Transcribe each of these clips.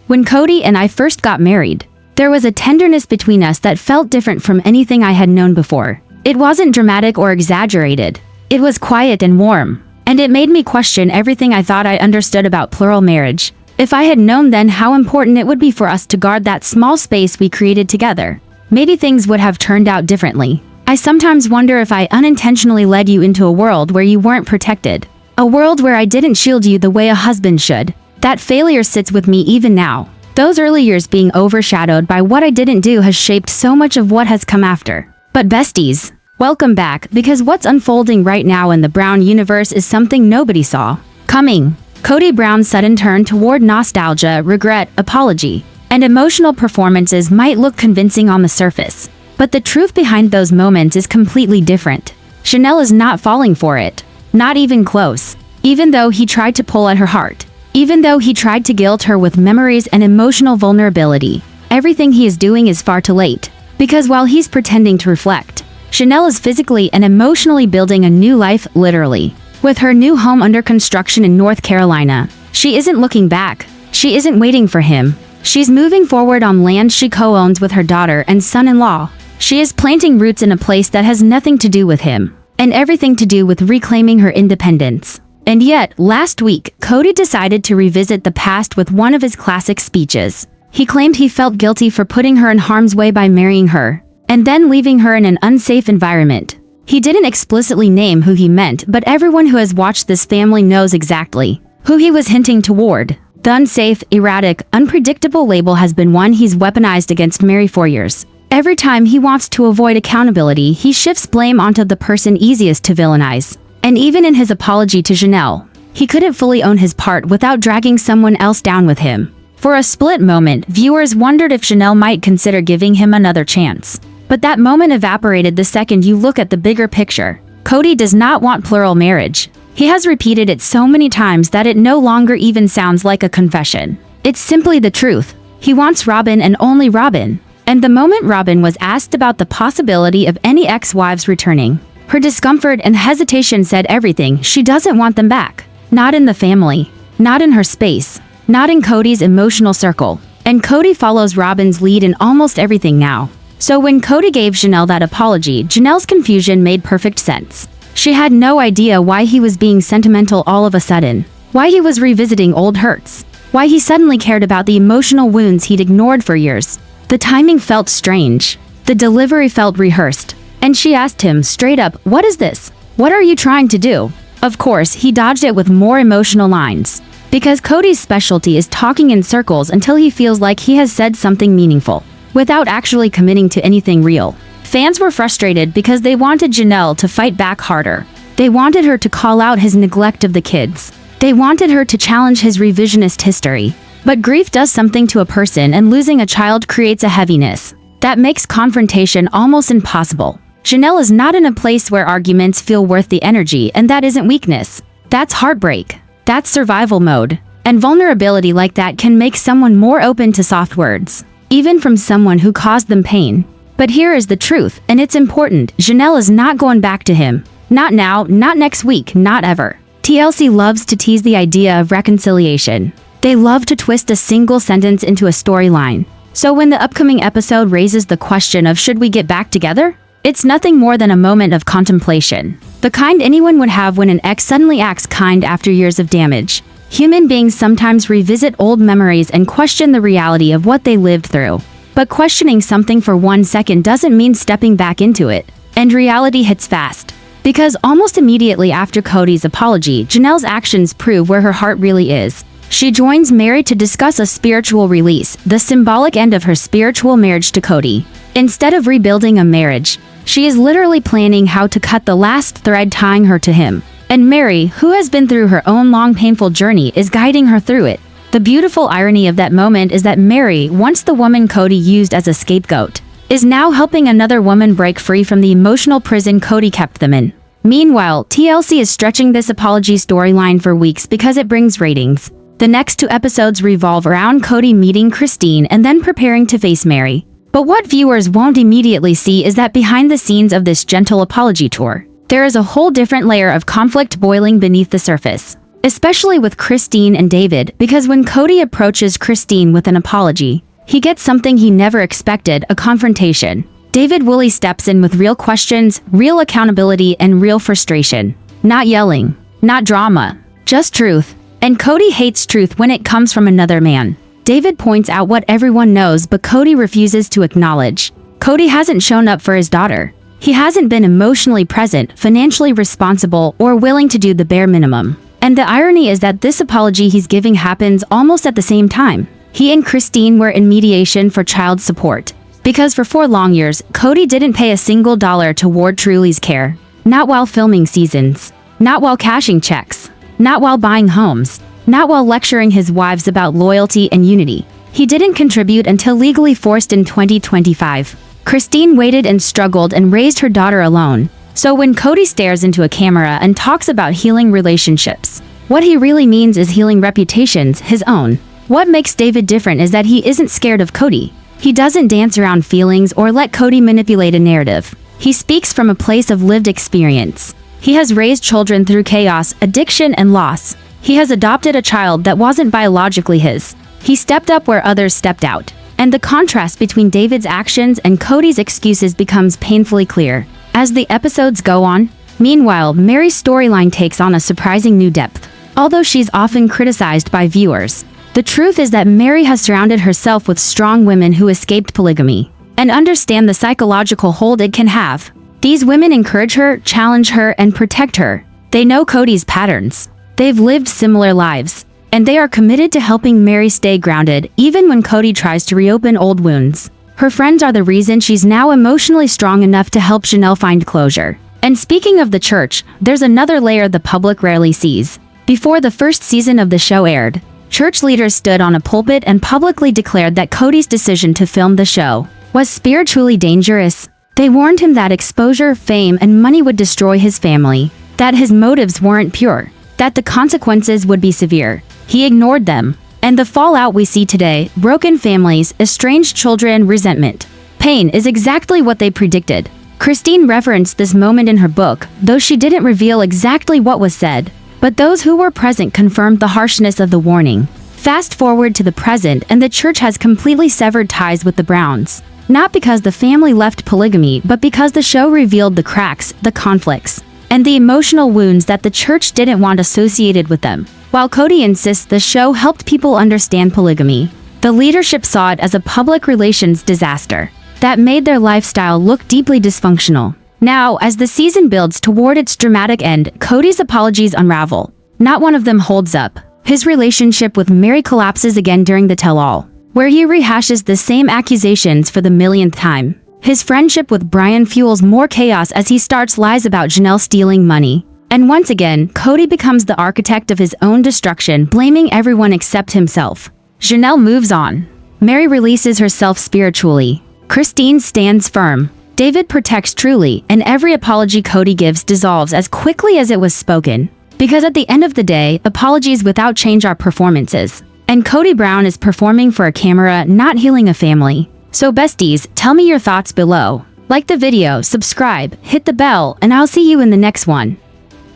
When Kody and I first got married, there was a tenderness between us that felt different from anything I had known before. It wasn't dramatic or exaggerated. It was quiet and warm. And it made me question everything I thought I understood about plural marriage. If I had known then how important it would be for us to guard that small space we created together, maybe things would have turned out differently. I sometimes wonder if I unintentionally led you into a world where you weren't protected. A world where I didn't shield you the way a husband should. That failure sits with me even now. Those early years being overshadowed by what I didn't do has shaped so much of what has come after. But besties, welcome back, because what's unfolding right now in the Brown universe is something nobody saw coming. Kody Brown's sudden turn toward nostalgia, regret, apology, and emotional performances might look convincing on the surface. But the truth behind those moments is completely different. Chanel is not falling for it. Not even close. Even though he tried to pull at her heart. Even though he tried to guilt her with memories and emotional vulnerability. Everything he is doing is far too late. Because while he's pretending to reflect, Chanel is physically and emotionally building a new life, literally. With her new home under construction in North Carolina, she isn't looking back. She isn't waiting for him. She's moving forward on land she co-owns with her daughter and son-in-law. She is planting roots in a place that has nothing to do with him, and everything to do with reclaiming her independence. And yet, last week, Kody decided to revisit the past with one of his classic speeches. He claimed he felt guilty for putting her in harm's way by marrying her, and then leaving her in an unsafe environment. He didn't explicitly name who he meant, but everyone who has watched this family knows exactly who he was hinting toward. The unsafe, erratic, unpredictable label has been one he's weaponized against Mary for years. Every time he wants to avoid accountability, he shifts blame onto the person easiest to villainize. And even in his apology to Chanel, he couldn't fully own his part without dragging someone else down with him. For a split moment, viewers wondered if Chanel might consider giving him another chance. But that moment evaporated the second you look at the bigger picture. Kody does not want plural marriage. He has repeated it so many times that it no longer even sounds like a confession. It's simply the truth. He wants Robyn and only Robyn. And the moment Robyn was asked about the possibility of any ex-wives returning, her discomfort and hesitation said everything. She doesn't want them back. Not in the family. Not in her space. Not in Kody's emotional circle. And Kody follows Robyn's lead in almost everything now. So when Kody gave Chanel that apology, Janelle's confusion made perfect sense. She had no idea why he was being sentimental all of a sudden. Why he was revisiting old hurts. Why he suddenly cared about the emotional wounds he'd ignored for years. The timing felt strange. The delivery felt rehearsed. And she asked him straight up, "What is this? What are you trying to do?" Of course, he dodged it with more emotional lines. Because Kody's specialty is talking in circles until he feels like he has said something meaningful, without actually committing to anything real. Fans were frustrated because they wanted Janelle to fight back harder. They wanted her to call out his neglect of the kids. They wanted her to challenge his revisionist history. But grief does something to a person, and losing a child creates a heaviness that makes confrontation almost impossible. Janelle is not in a place where arguments feel worth the energy, and that isn't weakness. That's heartbreak. That's survival mode. And vulnerability like that can make someone more open to soft words, even from someone who caused them pain. But here is the truth, and it's important. Janelle is not going back to him. Not now, not next week, not ever. TLC loves to tease the idea of reconciliation. They love to twist a single sentence into a storyline. So when the upcoming episode raises the question of should we get back together, it's nothing more than a moment of contemplation. The kind anyone would have when an ex suddenly acts kind after years of damage. Human beings sometimes revisit old memories and question the reality of what they lived through. But questioning something for 1 second doesn't mean stepping back into it. And reality hits fast. Because almost immediately after Kody's apology, Janelle's actions prove where her heart really is. She joins Mary to discuss a spiritual release, the symbolic end of her spiritual marriage to Kody. Instead of rebuilding a marriage, she is literally planning how to cut the last thread tying her to him. And Mary, who has been through her own long painful journey, is guiding her through it. The beautiful irony of that moment is that Mary, once the woman Kody used as a scapegoat, is now helping another woman break free from the emotional prison Kody kept them in. Meanwhile, TLC is stretching this apology storyline for weeks because it brings ratings. The next 2 episodes revolve around Kody meeting Christine and then preparing to face Mary. But what viewers won't immediately see is that behind the scenes of this gentle apology tour, there is a whole different layer of conflict boiling beneath the surface. especially with Christine and David, because when Kody approaches Christine with an apology, he gets something he never expected, a confrontation. David Woolley steps in with real questions, real accountability, and real frustration. Not yelling, not drama, just truth. And Kody hates truth when it comes from another man. David points out what everyone knows, but Kody refuses to acknowledge. Kody hasn't shown up for his daughter. He hasn't been emotionally present, financially responsible, or willing to do the bare minimum. And the irony is that this apology he's giving happens almost at the same time. He and Christine were in mediation for child support. Because for 4 long years, Kody didn't pay a single dollar toward Truly's care. Not while filming seasons. Not while cashing checks. Not while buying homes. Not while lecturing his wives about loyalty and unity. He didn't contribute until legally forced in 2025. Christine waited and struggled and raised her daughter alone. So when Kody stares into a camera and talks about healing relationships, what he really means is healing reputations, his own. What makes David different is that he isn't scared of Kody. He doesn't dance around feelings or let Kody manipulate a narrative. He speaks from a place of lived experience. He has raised children through chaos, addiction, and loss. He has adopted a child that wasn't biologically his. He stepped up where others stepped out. And the contrast between David's actions and Kody's excuses becomes painfully clear as the episodes go on. Meanwhile, Mary's storyline takes on a surprising new depth. Although she's often criticized by viewers, the truth is that Mary has surrounded herself with strong women who escaped polygamy and understand the psychological hold it can have. These women encourage her, challenge her, and protect her. They know Kody's patterns. They've lived similar lives, and they are committed to helping Mary stay grounded even when Kody tries to reopen old wounds. Her friends are the reason she's now emotionally strong enough to help Janelle find closure. And speaking of the church, there's another layer the public rarely sees. Before the first season of the show aired, church leaders stood on a pulpit and publicly declared that Kody's decision to film the show was spiritually dangerous. They warned him that exposure, fame, and money would destroy his family, that his motives weren't pure, that the consequences would be severe. He ignored them. And the fallout we see today, broken families, estranged children, resentment, pain, is exactly what they predicted. Christine referenced this moment in her book, though she didn't reveal exactly what was said. But those who were present confirmed the harshness of the warning. Fast forward to the present, and the church has completely severed ties with the Browns. Not because the family left polygamy, but because the show revealed the cracks, the conflicts, and the emotional wounds that the church didn't want associated with them. While Kody insists the show helped people understand polygamy, the leadership saw it as a public relations disaster that made their lifestyle look deeply dysfunctional. Now, as the season builds toward its dramatic end, Kody's apologies unravel. Not one of them holds up. His relationship with Mary collapses again during the tell-all, where he rehashes the same accusations for the millionth time. His friendship with Brian fuels more chaos as he starts lies about Janelle stealing money. And once again, Kody becomes the architect of his own destruction, blaming everyone except himself. Janelle moves on. Mary releases herself spiritually. Christine stands firm. David protects Truly, and every apology Kody gives dissolves as quickly as it was spoken. Because at the end of the day, apologies without change are performances. And Kody Brown is performing for a camera, not healing a family. So besties, tell me your thoughts below. Like the video, subscribe, hit the bell, and I'll see you in the next one.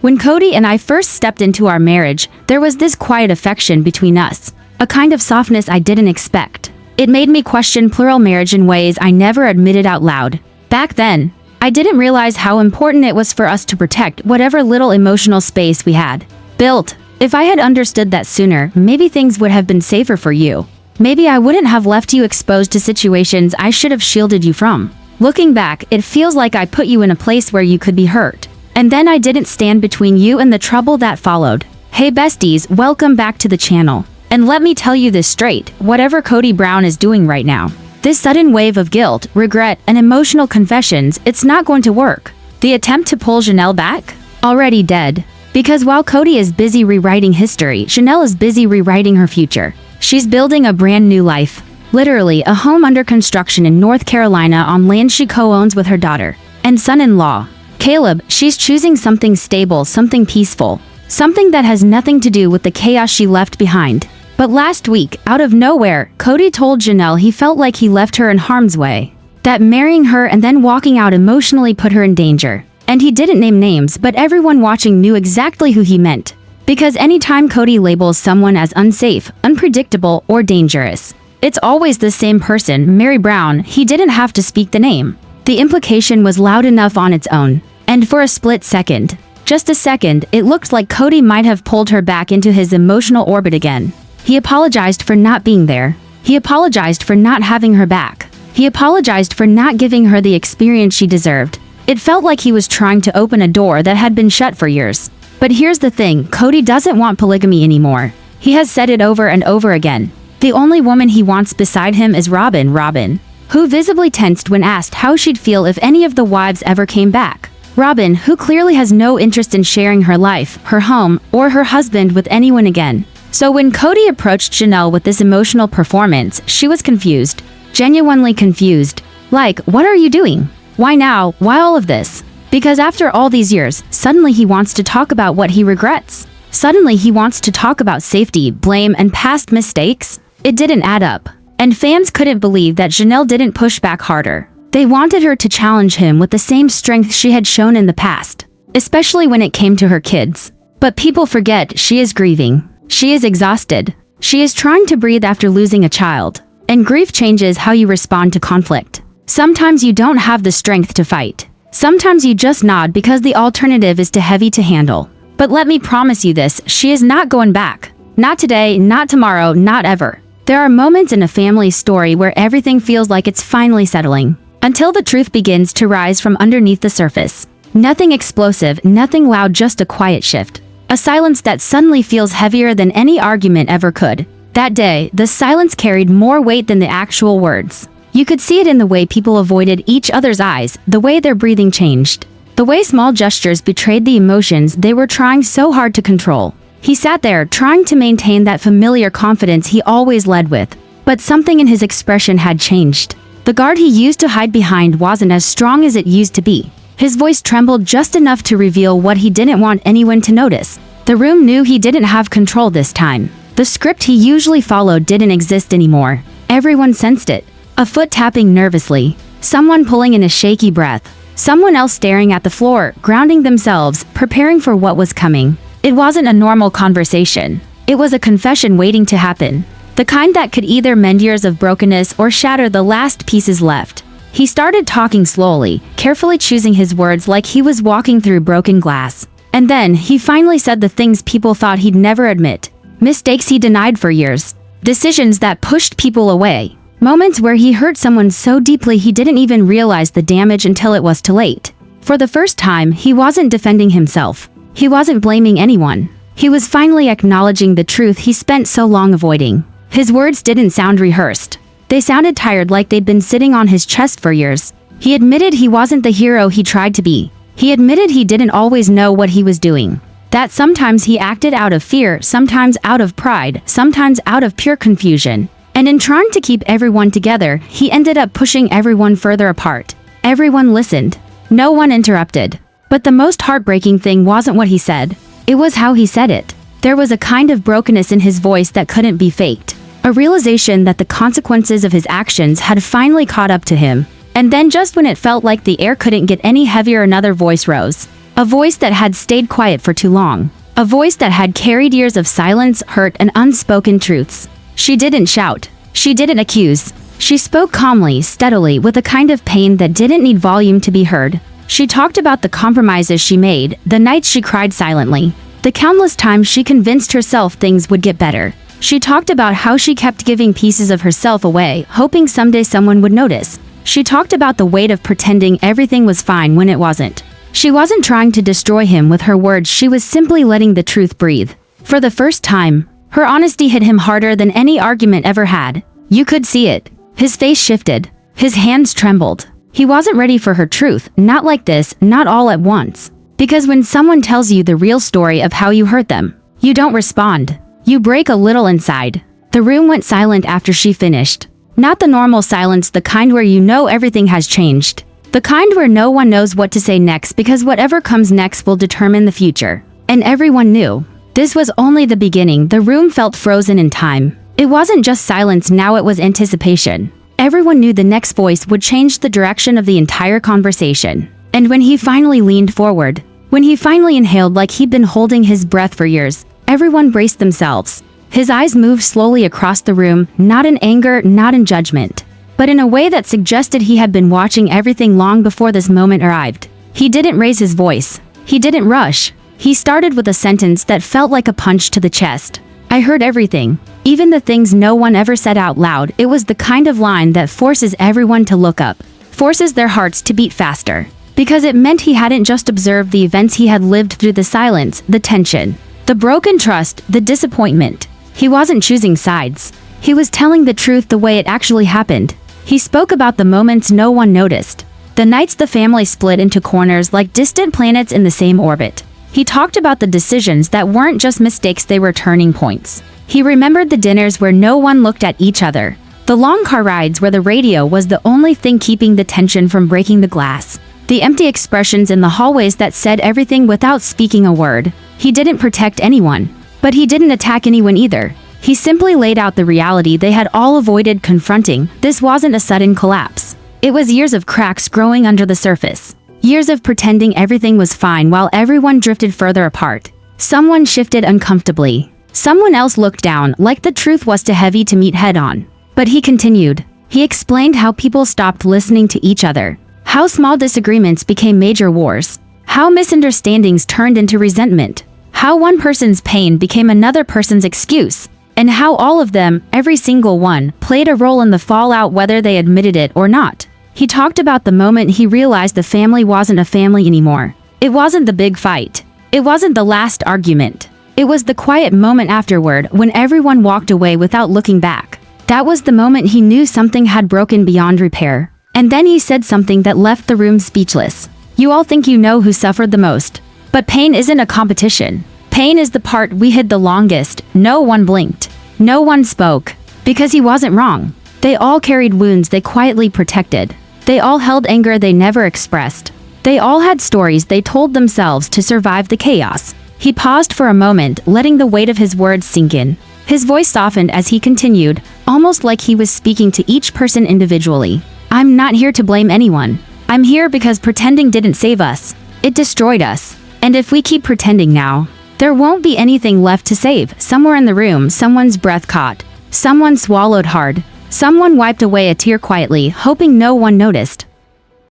When Kody and I first stepped into our marriage, there was this quiet affection between us. A kind of softness I didn't expect. It made me question plural marriage in ways I never admitted out loud. Back then, I didn't realize how important it was for us to protect whatever little emotional space we had built. If I had understood that sooner, maybe things would have been safer for you. Maybe I wouldn't have left you exposed to situations I should have shielded you from. Looking back, it feels like I put you in a place where you could be hurt. And then I didn't stand between you and the trouble that followed. Hey besties, welcome back to the channel. And let me tell you this straight, whatever Kody Brown is doing right now, this sudden wave of guilt, regret, and emotional confessions, it's not going to work. The attempt to pull Janelle back? Already dead. Because while Kody is busy rewriting history, Janelle is busy rewriting her future. She's building a brand new life. Literally, a home under construction in North Carolina on land she co-owns with her daughter and son-in-law, Caleb. She's choosing something stable, something peaceful, something that has nothing to do with the chaos she left behind. But last week, out of nowhere, Kody told Janelle he felt like he left her in harm's way. That marrying her and then walking out emotionally put her in danger. And he didn't name names, but everyone watching knew exactly who he meant. Because anytime Kody labels someone as unsafe, unpredictable, or dangerous, it's always the same person, Mary Brown. He didn't have to speak the name. The implication was loud enough on its own. And for a split second, just a second, it looked like Kody might have pulled her back into his emotional orbit again. He apologized for not being there. He apologized for not having her back. He apologized for not giving her the experience she deserved. It felt like he was trying to open a door that had been shut for years. But here's the thing, Kody doesn't want polygamy anymore. He has said it over and over again. The only woman he wants beside him is Robin, who visibly tensed when asked how she'd feel if any of the wives ever came back. Robin, who clearly has no interest in sharing her life, her home, or her husband with anyone again. So when Kody approached Janelle with this emotional performance, she was confused. Genuinely confused. Like, what are you doing? Why now? Why all of this? Because after all these years, suddenly he wants to talk about what he regrets. Suddenly he wants to talk about safety, blame, and past mistakes. It didn't add up. And fans couldn't believe that Janelle didn't push back harder. They wanted her to challenge him with the same strength she had shown in the past, especially when it came to her kids. But people forget she is grieving. She is exhausted. She is trying to breathe after losing a child. And grief changes how you respond to conflict. Sometimes you don't have the strength to fight. Sometimes you just nod because the alternative is too heavy to handle. But let me promise you this, she is not going back. Not today, not tomorrow, not ever. There are moments in a family story where everything feels like it's finally settling, until the truth begins to rise from underneath the surface. Nothing explosive, nothing loud, just a quiet shift. A silence that suddenly feels heavier than any argument ever could. That day, the silence carried more weight than the actual words. You could see it in the way people avoided each other's eyes, the way their breathing changed, the way small gestures betrayed the emotions they were trying so hard to control. He sat there, trying to maintain that familiar confidence he always led with. But something in his expression had changed. The guard he used to hide behind wasn't as strong as it used to be. His voice trembled just enough to reveal what he didn't want anyone to notice. The room knew he didn't have control this time. The script he usually followed didn't exist anymore. Everyone sensed it. A foot tapping nervously. Someone pulling in a shaky breath. Someone else staring at the floor, grounding themselves, preparing for what was coming. It wasn't a normal conversation. It was a confession waiting to happen. The kind that could either mend years of brokenness or shatter the last pieces left. He started talking slowly, carefully choosing his words like he was walking through broken glass. And then, he finally said the things people thought he'd never admit. Mistakes he denied for years. Decisions that pushed people away. Moments where he hurt someone so deeply he didn't even realize the damage until it was too late. For the first time, he wasn't defending himself. He wasn't blaming anyone. He was finally acknowledging the truth he spent so long avoiding. His words didn't sound rehearsed. They sounded tired, like they'd been sitting on his chest for years. He admitted he wasn't the hero he tried to be. He admitted he didn't always know what he was doing. That sometimes he acted out of fear, sometimes out of pride, sometimes out of pure confusion. And in trying to keep everyone together, he ended up pushing everyone further apart. Everyone listened. No one interrupted. But the most heartbreaking thing wasn't what he said. It was how he said it. There was a kind of brokenness in his voice that couldn't be faked. A realization that the consequences of his actions had finally caught up to him. And then just when it felt like the air couldn't get any heavier, another voice rose. A voice that had stayed quiet for too long. A voice that had carried years of silence, hurt, and unspoken truths. She didn't shout. She didn't accuse. She spoke calmly, steadily, with a kind of pain that didn't need volume to be heard. She talked about the compromises she made, the nights she cried silently, the countless times she convinced herself things would get better. She talked about how she kept giving pieces of herself away, hoping someday someone would notice. She talked about the weight of pretending everything was fine when it wasn't. She wasn't trying to destroy him with her words, she was simply letting the truth breathe. For the first time, her honesty hit him harder than any argument ever had. You could see it. His face shifted. His hands trembled. He wasn't ready for her truth, not like this, not all at once. Because when someone tells you the real story of how you hurt them, you don't respond. You break a little inside. The room went silent after she finished. Not the normal silence, the kind where you know everything has changed. The kind where no one knows what to say next because whatever comes next will determine the future. And everyone knew. This was only the beginning. The room felt frozen in time. It wasn't just silence, now it was anticipation. Everyone knew the next voice would change the direction of the entire conversation. And when he finally leaned forward, when he finally inhaled like he'd been holding his breath for years, Everyone braced themselves. His eyes moved slowly across the room, not in anger, not in judgment, but in a way that suggested he had been watching everything long before this moment arrived. He didn't raise his voice. He didn't rush. He started with a sentence that felt like a punch to the chest. I heard everything, even the things no one ever said out loud. It was the kind of line that forces everyone to look up, forces their hearts to beat faster, because it meant he hadn't just observed the events, he had lived through the silence, the tension, the broken trust, the disappointment. He wasn't choosing sides. He was telling the truth the way it actually happened. He spoke about the moments no one noticed, the nights the family split into corners like distant planets in the same orbit. He talked about the decisions that weren't just mistakes, they were turning points. He remembered the dinners where no one looked at each other, the long car rides where the radio was the only thing keeping the tension from breaking the glass, the empty expressions in the hallways that said everything without speaking a word. He didn't protect anyone, but he didn't attack anyone either. He simply laid out the reality they had all avoided confronting. This wasn't a sudden collapse. It was years of cracks growing under the surface. Years of pretending everything was fine while everyone drifted further apart. Someone shifted uncomfortably. Someone else looked down, like the truth was too heavy to meet head-on. But he continued. He explained how people stopped listening to each other, how small disagreements became major wars, how misunderstandings turned into resentment, how one person's pain became another person's excuse, and how all of them, every single one, played a role in the fallout whether they admitted it or not. He talked about the moment he realized the family wasn't a family anymore. It wasn't the big fight. It wasn't the last argument. It was the quiet moment afterward when everyone walked away without looking back. That was the moment he knew something had broken beyond repair. And then he said something that left the room speechless. You all think you know who suffered the most. But pain isn't a competition. Pain is the part we hid the longest. No one blinked. No one spoke. Because he wasn't wrong. They all carried wounds they quietly protected. They all held anger they never expressed. They all had stories they told themselves to survive the chaos. He paused for a moment, letting the weight of his words sink in. His voice softened as he continued, almost like he was speaking to each person individually. I'm not here to blame anyone. I'm here because pretending didn't save us. It destroyed us. And if we keep pretending now, there won't be anything left to save. Somewhere in the room, someone's breath caught. Someone swallowed hard. Someone wiped away a tear quietly, hoping no one noticed.